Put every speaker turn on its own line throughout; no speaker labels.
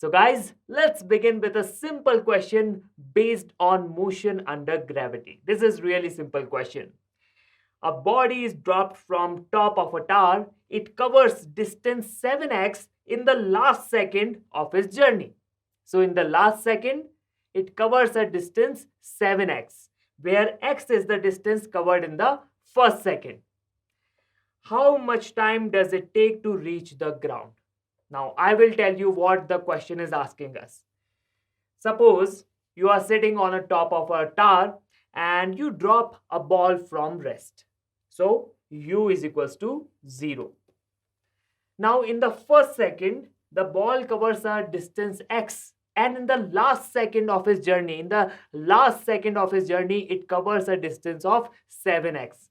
So guys, let's begin with a simple question based on motion under gravity. This is really simple question. A body is dropped from top of a tower. It covers distance 7x in the last second of its journey. So in the last second, it covers a distance 7x, where x is the distance covered in the first second. How much time does it take to reach the ground? Now, I will tell you what the question is asking us. Suppose you are sitting on the top of a tower and you drop a ball from rest. So, u is equals to 0. Now, in the first second, the ball covers a distance x, and in the last second of his journey, it covers a distance of 7x.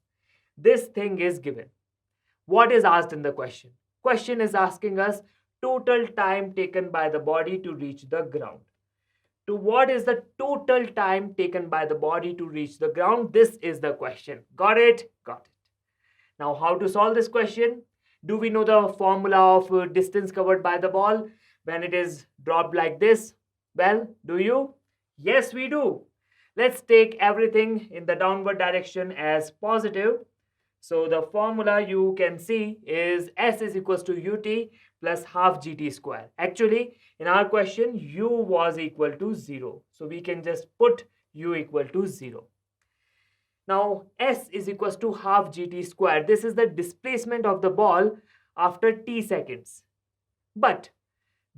This thing is given. What is asked in the question? Question is asking us total time taken by the body to reach the ground. To what is the total time taken by the body to reach the ground? This is the question. Got it? Got it. Now, how to solve this question? Do we know the formula of distance covered by the ball when it is dropped like this? Well, do you? Yes, we do. Let's take everything in the downward direction as positive. So the formula you can see is S is equals to ut plus half gt square. Actually, in our question, u was equal to 0. So we can just put u equal to 0. Now, S is equals to half gt square. This is the displacement of the ball after t seconds. But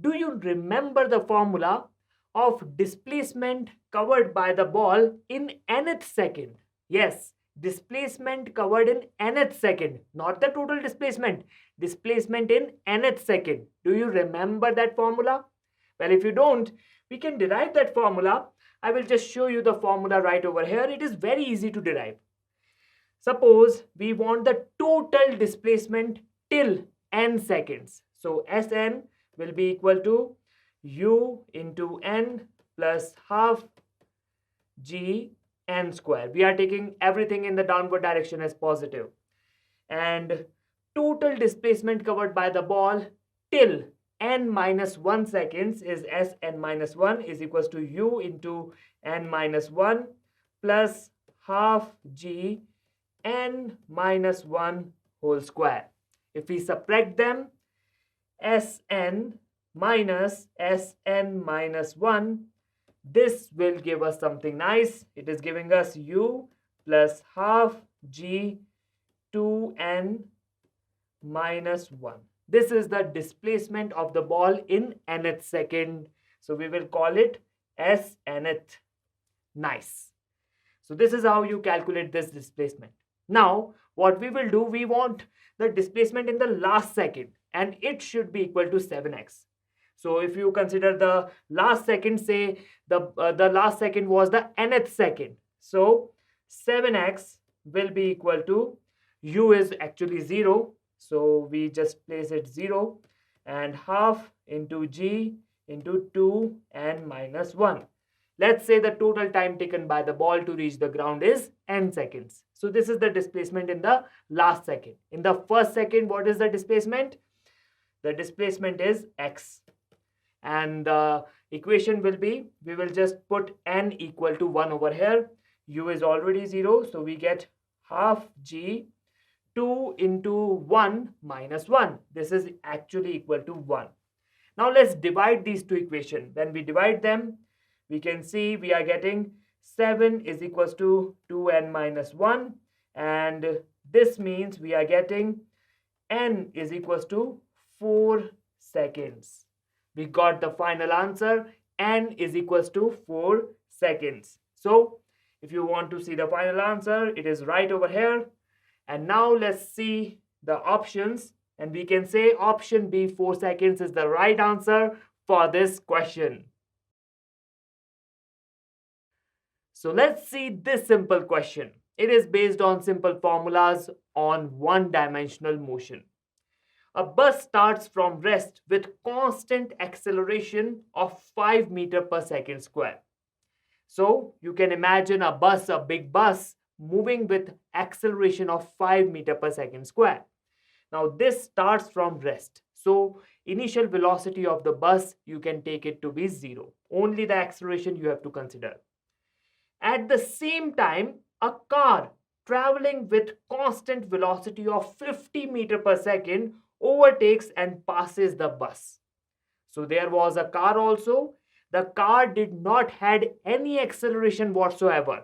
do you remember the formula of displacement covered by the ball in nth second? Yes, displacement covered in nth second, not the total displacement. Displacement in nth second. Do you remember that formula? Well, if you don't, we can derive that formula. I will just show you the formula right over here. It is very easy to derive. Suppose we want the total displacement till n seconds. So Sn will be equal to u into n plus half g n square. We are taking everything in the downward direction as positive. And total displacement covered by the ball till n minus 1 seconds is Sn minus 1 is equals to u into n minus 1 plus half g n minus 1 whole square. If we subtract them, Sn minus Sn minus 1, this will give us something nice. It is giving us u plus half g 2n minus 1. This is the displacement of the ball in nth second. So we will call it S nth. Nice. So this is how you calculate this displacement. Now, what we will do, we want the displacement in the last second, and it should be equal to 7x. So if you consider the last second, say the last second was the nth second. So 7x will be equal to, u is actually 0. So we just place it 0 and half into g into 2n minus 1. Let's say the total time taken by the ball to reach the ground is n seconds. So this is the displacement in the last second. In the first second, what is the displacement? The displacement is x. And the equation will be, we will just put n equal to 1 over here. U is already 0. So we get half g 2 into 1 minus 1. This is actually equal to 1. Now let's divide these two equations. When we divide them, we can see we are getting 7 is equals to 2n minus 1. And this means we are getting n is equals to 4 seconds. We got the final answer. N is equals to 4 seconds. So if you want to see the final answer, it is right over here. And now let's see the options, and we can say option B, 4 seconds, is the right answer for this question. So let's see this simple question. It is based on simple formulas on one-dimensional motion. A bus starts from rest with constant acceleration of 5 meters per second square. So you can imagine a bus, a big bus, moving with acceleration of 5 meters per second square. Now this starts from rest. So initial velocity of the bus, you can take it to be 0. Only the acceleration you have to consider. At the same time, a car traveling with constant velocity of 50 meter per second overtakes and passes the bus. So there was a car also. The car did not had any acceleration whatsoever.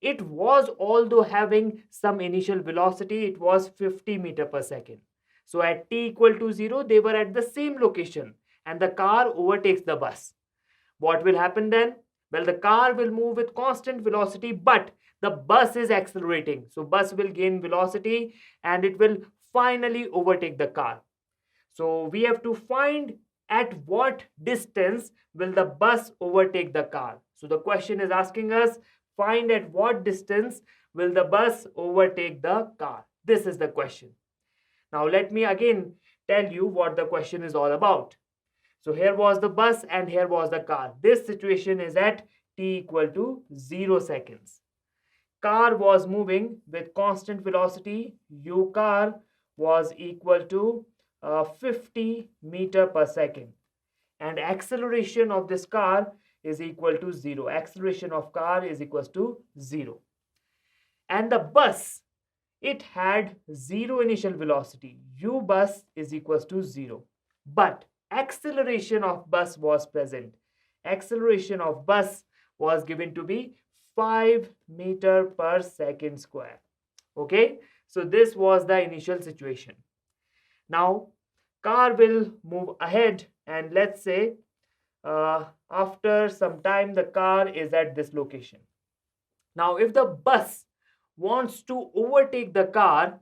It was, although having some initial velocity, it was 50 meter per second. So at t equal to 0, they were at the same location and the car overtakes the bus. What will happen then? Well, the car will move with constant velocity, but the bus is accelerating. So bus will gain velocity and it will finally overtake the car. So we have to find at what distance will the bus overtake the car. So the question is asking us, find at what distance will the bus overtake the car. This is the question. Now let me again tell you what the question is all about. So here was the bus and here was the car. This situation is at t equal to 0 seconds. Car was moving with constant velocity. U car was equal to 50 meter per second. And acceleration of this car is equal to 0. Acceleration of car is equals to 0. And the bus, it had 0 initial velocity. U bus is equals to 0. But acceleration of bus was present. Acceleration of bus was given to be 5 meter per second square. Okay, so this was the initial situation. Now car will move ahead and let's say after some time the car is at this location. Now if the bus wants to overtake the car,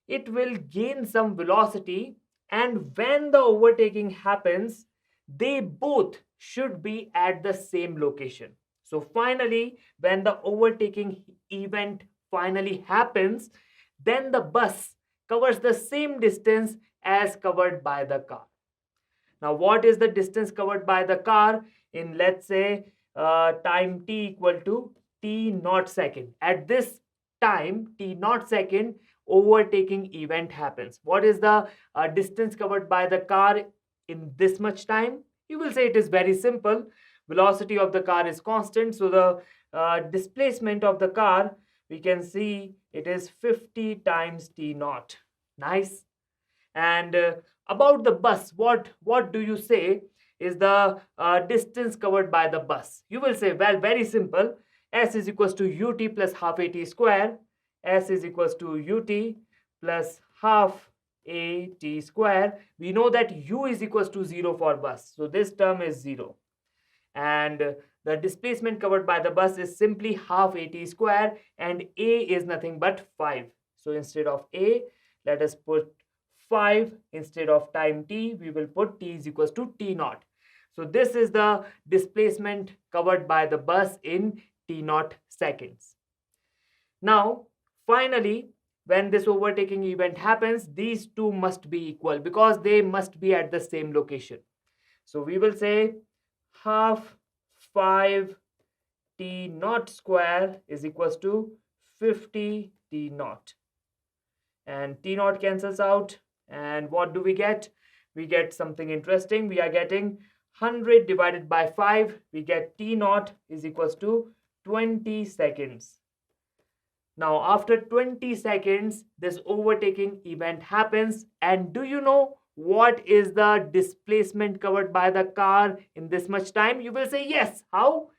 it will gain some velocity, and when the overtaking happens, they both should be at the same location. So finally, when the overtaking event finally happens, then the bus covers the same distance as covered by the car. Now what is the distance covered by the car in, let's say, time t equal to t naught second. At this time t naught second, overtaking event happens. What is the distance covered by the car in this much time? You will say it is very simple. Velocity of the car is constant, so the displacement of the car, we can see it is 50 times t naught. Nice. And about the bus, what do you say is the distance covered by the bus? You will say, well, very simple. S is equals to ut plus half at square. S is equals to ut plus half at square. We know that u is equals to 0 for bus, so this term is 0. And the displacement covered by the bus is simply half at square, and a is nothing but 5. So instead of a, let us put 5. Instead of time t, we will put t is equals to t naught. So this is the displacement covered by the bus in t naught seconds. Now finally, when this overtaking event happens, these two must be equal because they must be at the same location. So we will say half 5 t naught square is equals to 50 t naught. And t naught cancels out. And what do we get? We get something interesting. We are getting 100 divided by 5. We get t naught is equals to 20 seconds. Now after 20 seconds, this overtaking event happens. And do you know what is the displacement covered by the car in this much time? You will say, yes. How?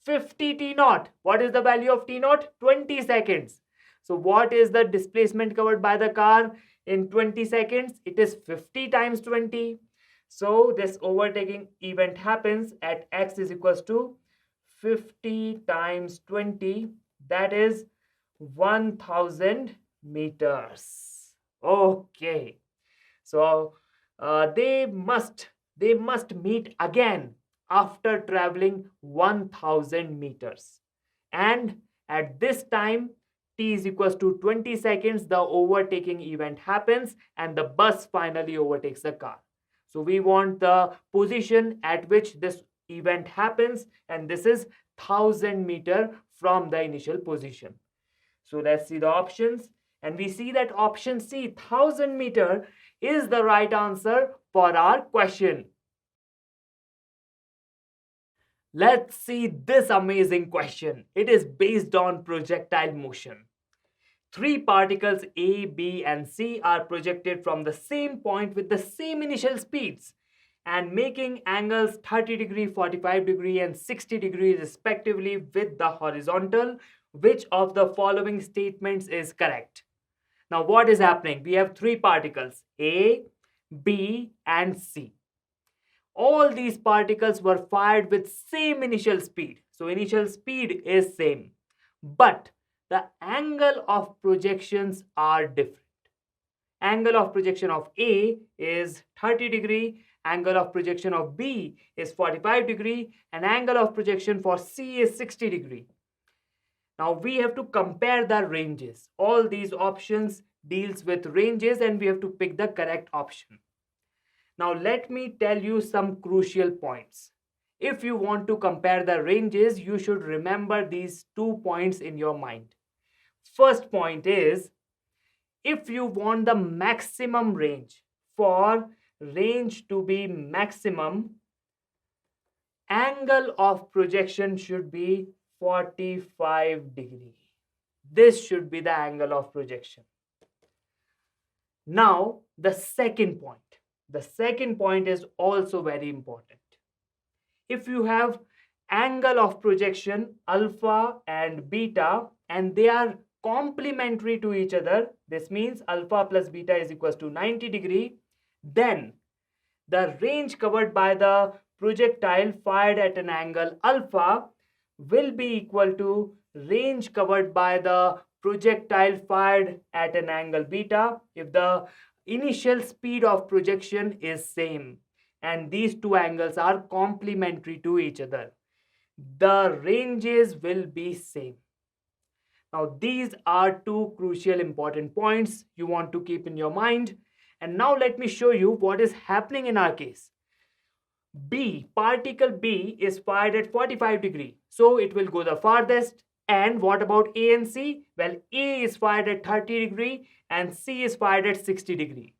50 t naught. What is the value of t naught? 20 seconds. So what is the displacement covered by the car in 20 seconds? It is 50 times 20. So this overtaking event happens at x is equals to 50 times 20. That is 1000 meters. Okay. So they must meet again after traveling 1000 meters. And at this time, t is equals to 20 seconds, the overtaking event happens and the bus finally overtakes the car. So we want the position at which this event happens, and this is 1000 meter from the initial position. So let's see the options, and we see that option C, 1000 meter, is the right answer for our question. Let's see this amazing question. It is based on projectile motion. Three particles A, B, and C are projected from the same point with the same initial speeds and making angles 30 degree, 45 degree, and 60 degree respectively with the horizontal. Which of the following statements is correct? Now, what is happening? We have three particles A, B, and C. All these particles were fired with same initial speed. So initial speed is same. But the angle of projections are different. Angle of projection of A is 30 degree, angle of projection of B is 45 degree, and angle of projection for C is 60 degree. Now we have to compare the ranges. All these options deals with ranges and we have to pick the correct option. Now let me tell you some crucial points. If you want to compare the ranges, you should remember these 2 points in your mind. First point is, if you want the maximum range, for range to be maximum, angle of projection should be 45 degree. This should be the angle of projection. Now the second point. The second point is also very important. If you have angle of projection alpha and beta and they are complementary to each other, this means alpha plus beta is equals to 90 degree, then the range covered by the projectile fired at an angle alpha will be equal to range covered by the projectile fired at an angle beta if the initial speed of projection is same and these two angles are complementary to each other. The ranges will be same. Now these are two crucial important points you want to keep in your mind. And now let me show you what is happening in our case. Particle B is fired at 45 degree, so it will go the farthest. And what about A and C? Well, A is fired at 30 degree and C is fired at 60 degree.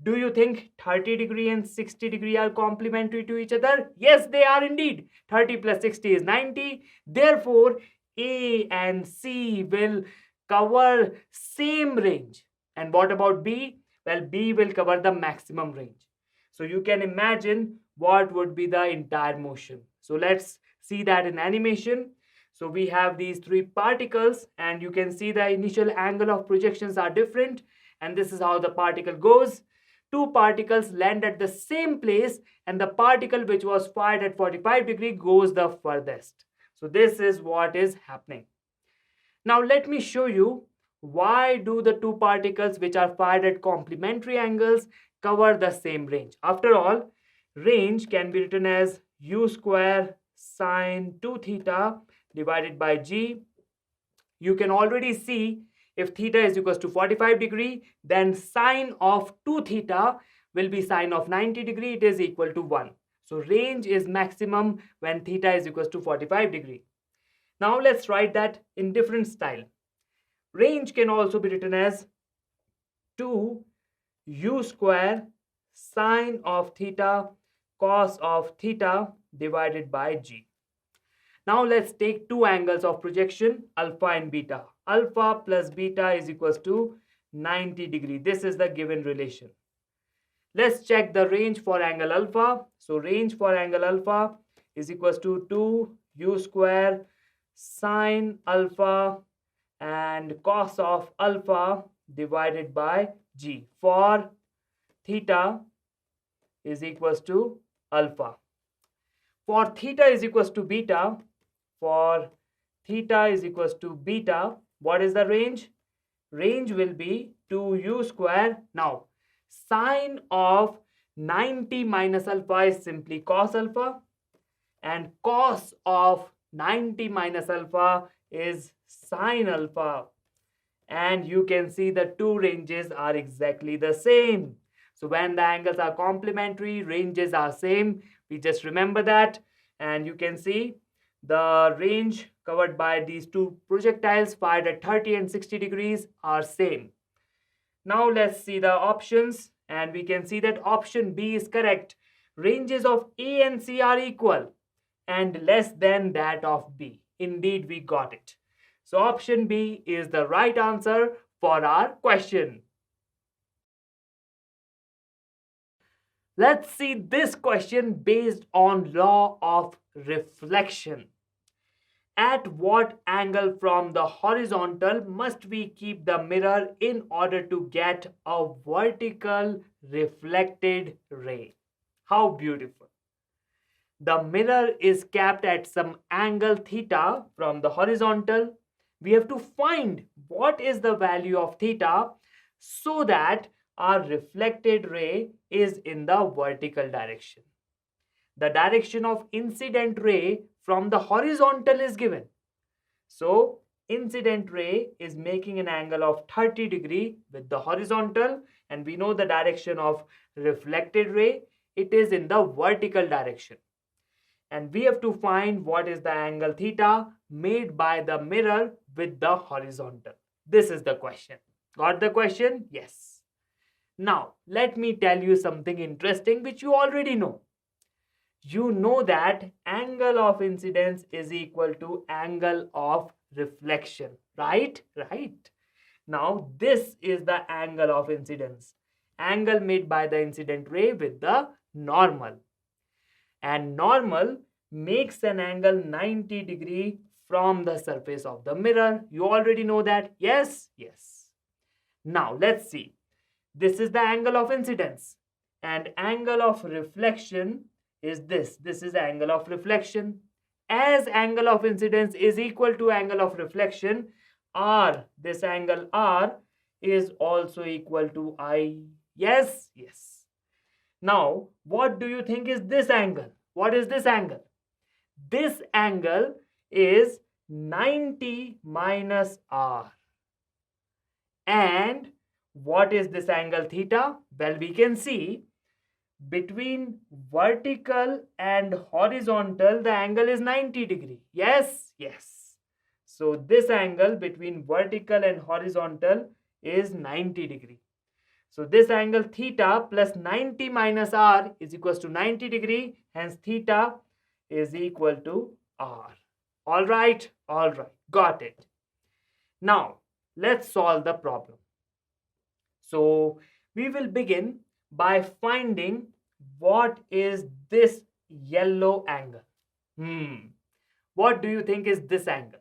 Do you think 30 degree and 60 degree are complementary to each other? Yes, they are indeed. 30 plus 60 is 90. Therefore, A and C will cover same range. And what about B? Well, B will cover the maximum range. So you can imagine what would be the entire motion. So let's see that in animation. So we have these three particles and you can see the initial angle of projections are different and this is how the particle goes. Two particles land at the same place and the particle which was fired at 45 degree goes the furthest. So this is what is happening. Now let me show you why do the two particles which are fired at complementary angles cover the same range. After all, range can be written as u square sine 2 theta divided by g. You can already see if theta is equals to 45 degree, then sine of 2 theta will be sine of 90 degree. It is equal to 1. So range is maximum when theta is equals to 45 degree. Now let's write that in different style. Range can also be written as 2 u square sine of theta cos of theta divided by g. Now let's take two angles of projection, alpha and beta. Alpha plus beta is equals to 90 degree. This is the given relation. Let's check the range for angle alpha. So range for angle alpha is equals to 2 u square sine alpha and cos of alpha divided by g. For theta is equals to alpha. For theta is equals to beta, what is the range? Range will be 2u square. Now, sine of 90 minus alpha is simply cos alpha and cos of 90 minus alpha is sine alpha. And you can see the two ranges are exactly the same. So when the angles are complementary, ranges are same. We just remember that. And you can see the range covered by these two projectiles fired at 30 and 60 degrees are same. Now let's see the options. And we can see that option B is correct. Ranges of A and C are equal and less than that of B. Indeed, we got it. So option B is the right answer for our question. Let's see this question based on law of reflection. At what angle from the horizontal must we keep the mirror in order to get a vertical reflected ray? How beautiful. The mirror is kept at some angle theta from the horizontal. We have to find what is the value of theta so that our reflected ray is in the vertical direction. The direction of incident ray from the horizontal is given. So, incident ray is making an angle of 30 degree with the horizontal, and we know the direction of reflected ray, it is in the vertical direction. And we have to find what is the angle theta made by the mirror with the horizontal. This is the question. Got the question? Yes. Now, let me tell you something interesting which you already know. You know that angle of incidence is equal to angle of reflection, right? Right. Now, this is the angle of incidence. Angle made by the incident ray with the normal. And normal makes an angle 90 degree from the surface of the mirror. You already know that. Yes? Yes. Now, let's see. This is the angle of incidence. And angle of reflection is this. This is the angle of reflection. As angle of incidence is equal to angle of reflection, R, this angle R is also equal to I. Yes? Yes. Now, what do you think is this angle? What is this angle? This angle is 90 minus R. And what is this angle theta? Well, we can see between vertical and horizontal, the angle is 90 degree. Yes? Yes. So this angle between vertical and horizontal is 90 degree. So this angle theta plus 90 minus R is equals to 90 degree. Hence theta is equal to R. All right. Got it. Now, let's solve the problem. So we will begin by finding what is this yellow angle. What do you think is this angle?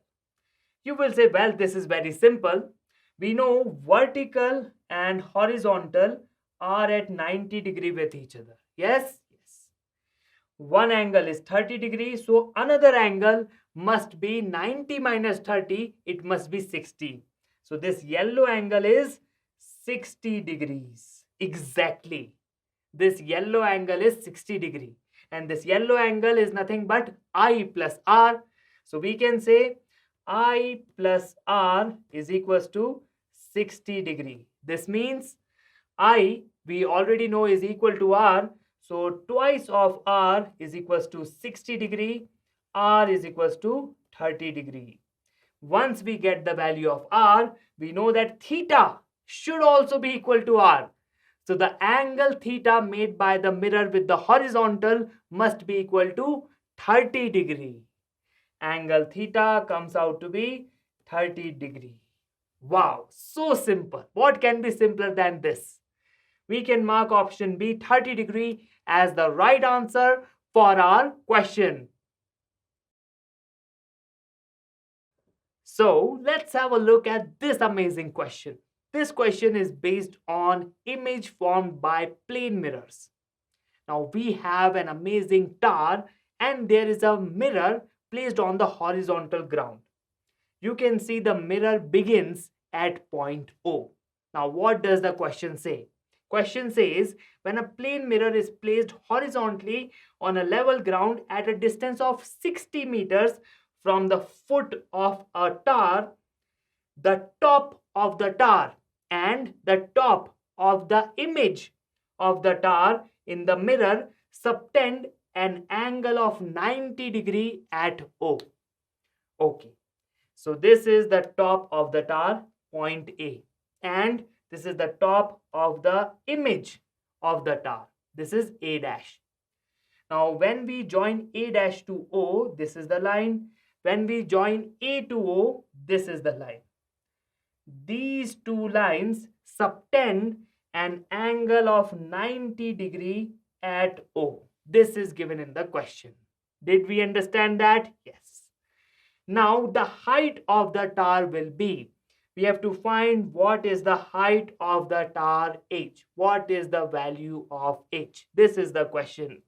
You will say, well, this is very simple. We know vertical and horizontal are at 90 degree with each other. Yes? Yes. One angle is 30 degrees, so another angle must be 90 minus 30, it must be 60. So this yellow angle is 60 degrees. Exactly. This yellow angle is 60 degree. And this yellow angle is nothing but I plus R. So we can say I plus R is equals to 60 degree. This means I, we already know, is equal to R. So twice of R is equals to 60 degree. R is equals to 30 degree. Once we get the value of R, we know that theta should also be equal to R. So the angle theta made by the mirror with the horizontal must be equal to 30 degree. Angle theta comes out to be 30 degree. Wow, so simple. What can be simpler than this? We can mark option B 30 degree as the right answer for our question. So let's have a look at this amazing question. This question is based on image formed by plane mirrors. Now we have an amazing tower and there is a mirror placed on the horizontal ground. You can see the mirror begins at point O. Now what does the question say? Question says when a plane mirror is placed horizontally on a level ground at a distance of 60 meters from the foot of a tower, the top of the tower and the top of the image of the tower in the mirror subtend an angle of 90 degree at O. Okay, so this is the top of the tower, point A, and this is the top of the image of the tower. This is A dash. Now, when we join A dash to O, this is the line. When we join A to O, this is the line. These two lines subtend an angle of 90 degree at O. This is given in the question. Did we understand that? Yes. Now, the height of the tower will be, we have to find what is the height of the tower H. What is the value of H? This is the question.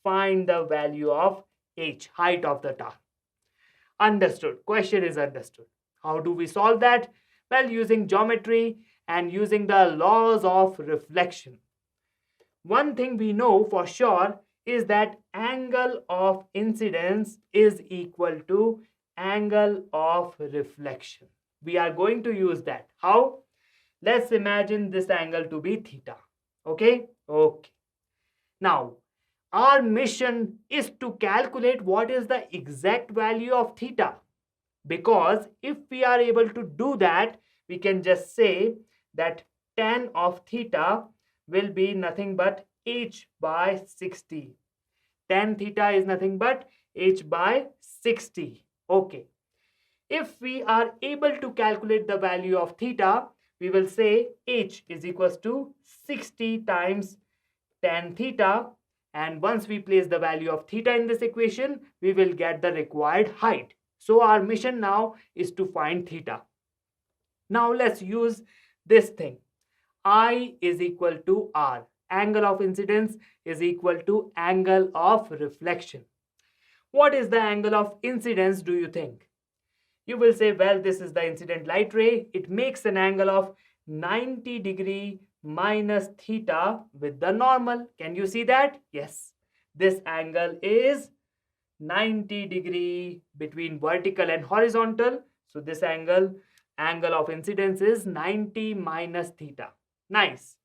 Find the value of H, height of the tower. Understood. Question is understood. How do we solve that? Well, using geometry and using the laws of reflection. One thing we know for sure is that angle of incidence is equal to angle of reflection. We are going to use that. How? Let's imagine this angle to be theta. Okay? Okay. Now, our mission is to calculate what is the exact value of theta. Because if we are able to do that, we can just say that tan of theta will be nothing but h by 60. Tan theta is nothing but h by 60. Okay. If we are able to calculate the value of theta, we will say h is equals to 60 times tan theta. And once we place the value of theta in this equation, we will get the required height. So our mission now is to find theta. Now let's use this thing. I is equal to R. Angle of incidence is equal to angle of reflection. What is the angle of incidence, do you think? You will say, well, this is the incident light ray. It makes an angle of 90 degree minus theta with the normal. Can you see that? Yes. This angle is 90 degree between vertical and horizontal. So this angle of incidence is 90 minus theta. Nice.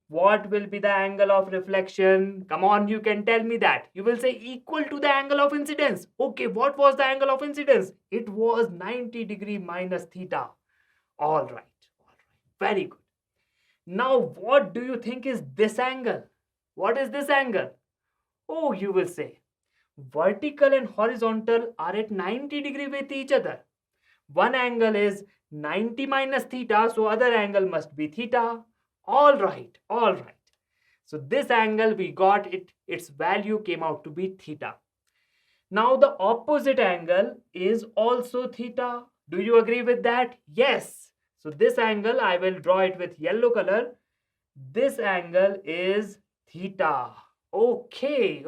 What will be the angle of reflection? Come on, you can tell me that. You will say equal to the angle of incidence. Okay, what was the angle of incidence? It was 90 degree minus theta. All right. Very good. Now, what do you think is this angle? What is this angle? Oh, you will say, vertical and horizontal are at 90 degree with each other. One angle is 90 minus theta, so other angle must be theta. All right. So this angle we got its value came out to be theta. Now the opposite angle is also theta. Do you agree with that? Yes. So this angle, I will draw it with yellow color. This angle is theta. Okay.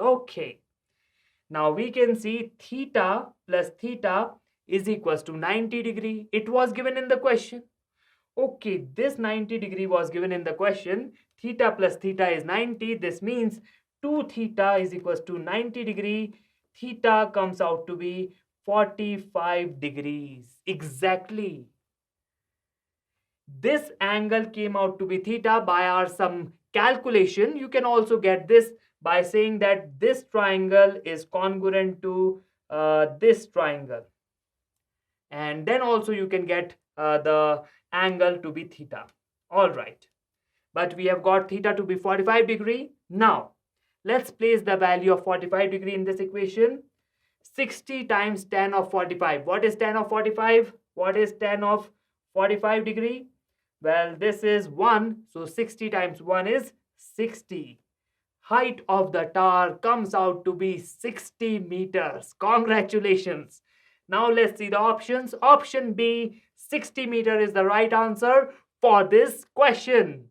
Now we can see theta plus theta is equals to 90 degree. It was given in the question. Okay, this 90 degree was given in the question. Theta plus theta is 90. This means 2 theta is equals to 90 degree. Theta comes out to be 45 degrees. Exactly. This angle came out to be theta by our some calculation. You can also get this by saying that this triangle is congruent to this triangle. And then also you can get the angle to be theta. All right. But we have got theta to be 45 degree. Now, let's place the value of 45 degree in this equation. 60 times tan of 45. What is tan of 45? What is tan of 45 degree? Well, this is 1. So 60 times 1 is 60. Height of the tower comes out to be 60 meters. Congratulations. Now let's see the options. Option B, 60 meter is the right answer for this question.